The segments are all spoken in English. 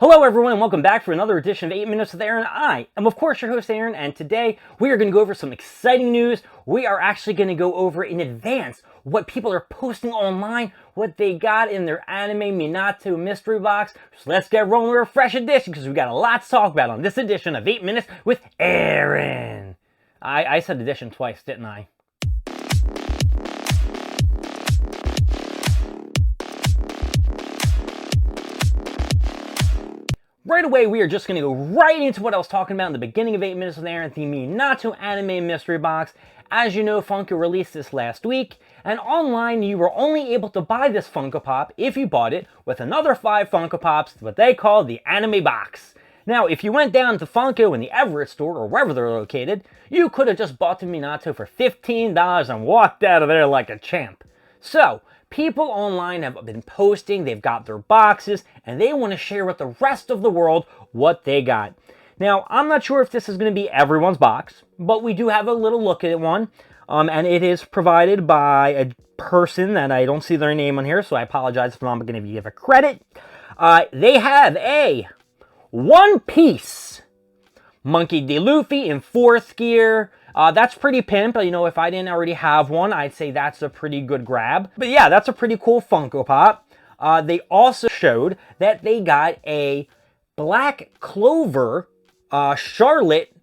Hello everyone and welcome back for another edition of 8 Minutes with Aaron. I am of course your host Aaron, and today we are going to go over some exciting news. We are actually going to go over in advance what people are posting online, what they got in their anime Minato mystery box. So let's get rolling with a fresh edition because we got a lot to talk about on this edition of 8 Minutes with Aaron. I said edition twice, didn't I? Right away, we are just going to go right into what I was talking about in the beginning of 8 Minutes with Aaron, the Minato anime mystery box. As you know, Funko released this last week, and online you were only able to buy this Funko Pop if you bought it with another 5 Funko Pops, what they call the anime box. Now, if you went down to Funko in the Everett store, or wherever they're located, you could have just bought the Minato for $15 and walked out of there like a champ. So, people online have been posting, they've got their boxes, and they want to share with the rest of the world what they got. Now, I'm not sure if this is going to be everyone's box, but we do have a little look at one, and it is provided by a person that I don't see their name on here, so I apologize if I'm not going to give a credit. They have a One Piece Monkey D. Luffy in 4th gear. That's pretty pimp. You know, if I didn't already have one, I'd say that's a pretty good grab. But yeah, that's a pretty cool Funko Pop. They also showed that they got a Black Clover Charlotte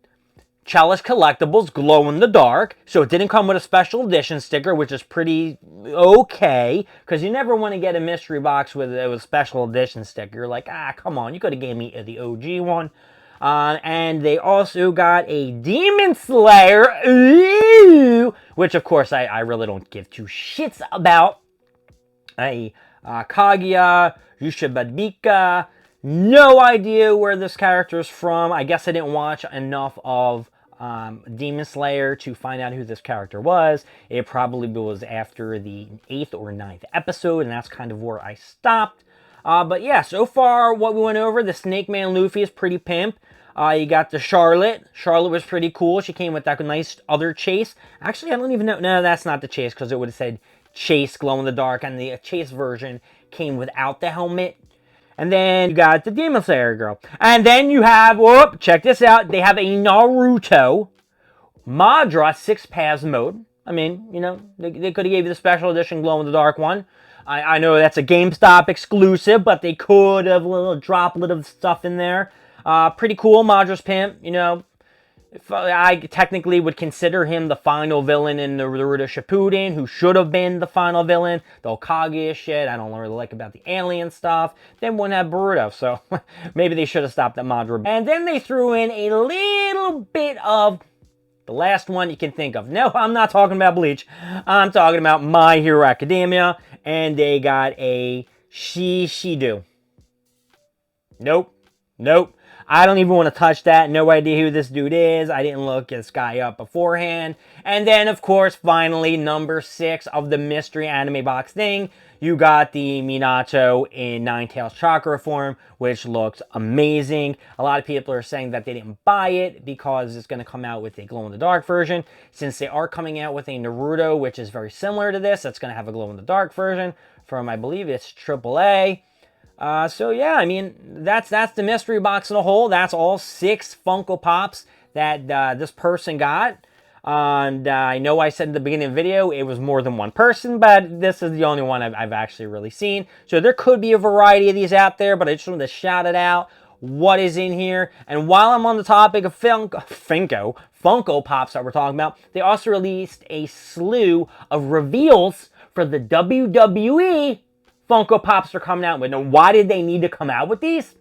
Chalice Collectibles glow in the dark. So it didn't come with a special edition sticker, which is pretty okay, because you never want to get a mystery box with a special edition sticker. You're like, come on, you could have gave me the OG one. And they also got a Demon Slayer, which of course I really don't give two shits about. A Kaguya Yushabadika. No idea where this character is from. I guess I didn't watch enough of Demon Slayer to find out who this character was. It probably was after the 8th or 9th episode, and that's kind of where I stopped. But yeah, so far what we went over, the Snake Man Luffy is pretty pimp. You got the Charlotte. Charlotte was pretty cool. She came with that nice other chase. Actually, I don't even know. No, that's not the chase, because it would have said Chase glow in the dark, and the chase version came without the helmet. And then you got the Demon Slayer girl. And then you have, whoop, check this out. They have a Naruto Madara 6 Paths mode. I mean, you know, they could have gave you the special edition glow in the dark one. I know that's a GameStop exclusive, but they could have a little droplet of stuff in there. Pretty cool, Madara's pimp, you know. I technically would consider him the final villain in the Naruto Shippuden, who should have been the final villain. The Hokage shit, I don't really like about the alien stuff. Then wouldn't have Boruto, so maybe they should have stopped at Madara. And then they threw in a little bit of the last one you can think of. No, I'm not talking about Bleach. I'm talking about My Hero Academia, and they got a Shishido. Nope. I don't even want to touch that. No idea who this dude is. I didn't look this guy up beforehand. And then, of course, finally, number 6 of the mystery anime box thing. You got the Minato in Nine-Tails Chakra form, which looks amazing. A lot of people are saying that they didn't buy it because it's going to come out with a glow-in-the-dark version. Since they are coming out with a Naruto, which is very similar to this, that's going to have a glow-in-the-dark version from, I believe it's AAA. So yeah, I mean, that's the mystery box in a whole. That's all 6 Funko Pops that this person got. And I know I said in the beginning of the video it was more than one person, but this is the only one I've actually really seen. So there could be a variety of these out there, but I just wanted to shout it out. What is in here? And while I'm on the topic of Funko Pops that we're talking about, they also released a slew of reveals for the WWE Funko Pops are coming out with. Now, why did they need to come out with these?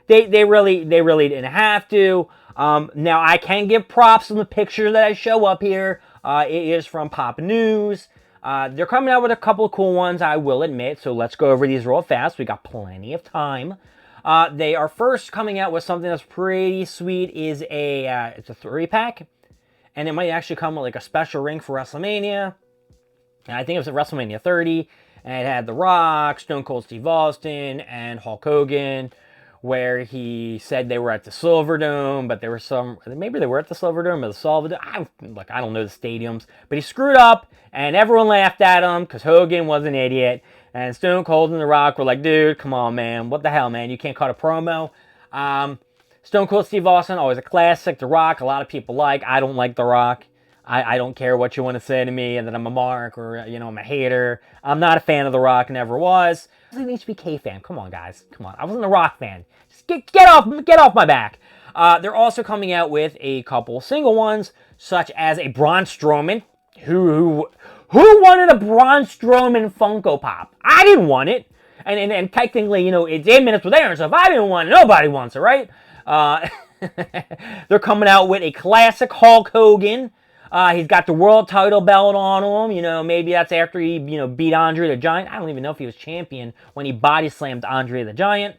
They really didn't have to. Now, I can give props on the picture that I show up here. It is from Pop News. They're coming out with a couple of cool ones, I will admit. So let's go over these real fast. We got plenty of time. They are first coming out with something that's pretty sweet. It's a 3-pack. And it might actually come with like a special ring for WrestleMania. I think it was at WrestleMania 30. And it had The Rock, Stone Cold Steve Austin, and Hulk Hogan, where he said they were at the Silverdome, but there were some, maybe they were at the Silverdome or the Salvador. I don't know the stadiums, but he screwed up, and everyone laughed at him because Hogan was an idiot, and Stone Cold and The Rock were like, dude, come on, man, what the hell, man, you can't cut a promo. Stone Cold Steve Austin, always a classic. The Rock, a lot of people like. I don't like The Rock. I don't care what you want to say to me and that I'm a mark or, you know, I'm a hater. I'm not a fan of The Rock, never was. I was an HBK fan. Come on, guys. Come on. I wasn't a Rock fan. Just get off my back. They're also coming out with a couple single ones, such as a Braun Strowman. Who wanted a Braun Strowman Funko Pop? I didn't want it. And technically, you know, it's 8 minutes with Aaron, so if I didn't want it, nobody wants it, right? They're coming out with a classic Hulk Hogan. He's got the world title belt on him. You know, maybe that's after he, you know, beat Andre the Giant. I don't even know if he was champion when he body slammed Andre the Giant.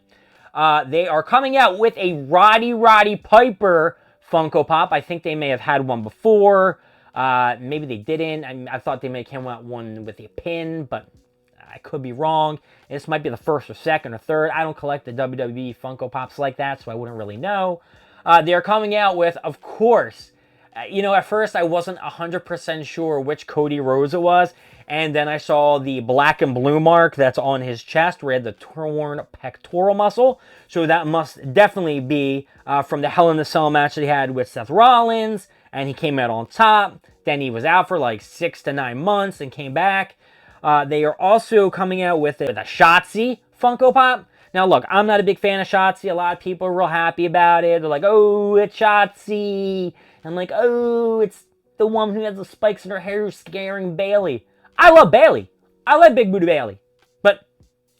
They are coming out with a Roddy Piper Funko Pop. I think they may have had one before. Maybe they didn't. I thought they may have come out one with a pin, but I could be wrong. This might be the first or second or third. I don't collect the WWE Funko Pops like that, so I wouldn't really know. They're coming out with, of course, you know, at first I wasn't 100% sure which Cody Rhodes it was, and then I saw the black and blue mark that's on his chest where he had the torn pectoral muscle, so that must definitely be from the Hell in a Cell match that he had with Seth Rollins, and he came out on top. Then he was out for like 6 to 9 months and came back. They are also coming out with a Shotzi Funko Pop. Now, look, I'm not a big fan of Shotzi. A lot of people are real happy about it. They're like, oh, it's Shotzi. I'm like, oh, it's the one who has the spikes in her hair who's scaring Bailey. I love Bailey. I like Big Booty Bailey. But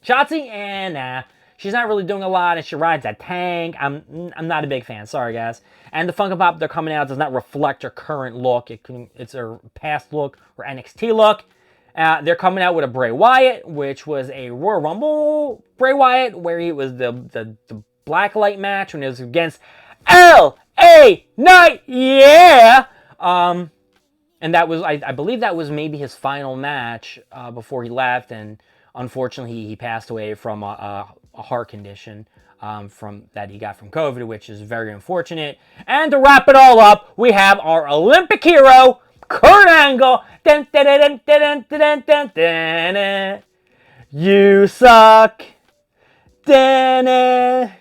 Shotzi, nah. She's not really doing a lot, and she rides a tank. I'm not a big fan. Sorry, guys. And the Funko Pop they're coming out does not reflect her current look. It's her past look or NXT look. They're coming out with a Bray Wyatt, which was a Royal Rumble Bray Wyatt, where he was the black light match when it was against L.A. Knight, yeah! And that was, I believe that was maybe his final match before he left, and unfortunately he passed away from a heart condition that he got from COVID, which is very unfortunate. And to wrap it all up, we have our Olympic hero, Kurt Angle. Dun, dun, dun, dun, dun, dun, dun, dun. You suck. Dun, dun.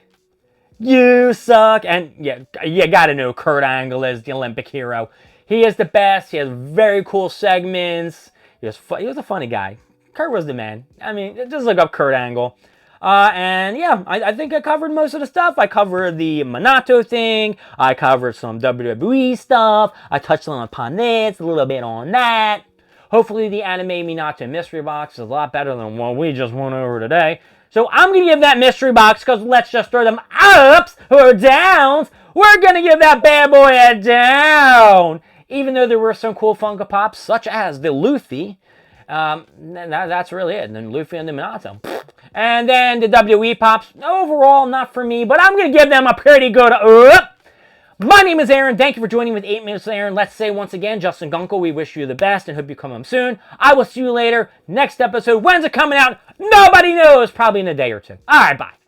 You suck. And yeah, you gotta know Kurt Angle is the Olympic hero. He is the best. He has very cool segments. He was a funny guy. Kurt was the man. I mean, just look up Kurt Angle. And yeah, I think I covered most of the stuff. I covered the Minato thing. I covered some WWE stuff. I touched upon this, a little bit on that. Hopefully the anime Minato mystery box is a lot better than what we just went over today. So I'm going to give that mystery box, because let's just throw them ups or downs. We're going to give that bad boy a down. Even though there were some cool Funko Pops, such as the Luffy. That's really it. And then Luffy and the Minato. And then the WWE Pops, overall, not for me, but I'm going to give them a pretty good up. My name is Aaron. Thank you for joining with 8 Minutes with Aaron. Let's say once again, Justin Gunkel, we wish you the best and hope you come home soon. I will see you later. Next episode. When's it coming out? Nobody knows. Probably in a day or two. All right, bye.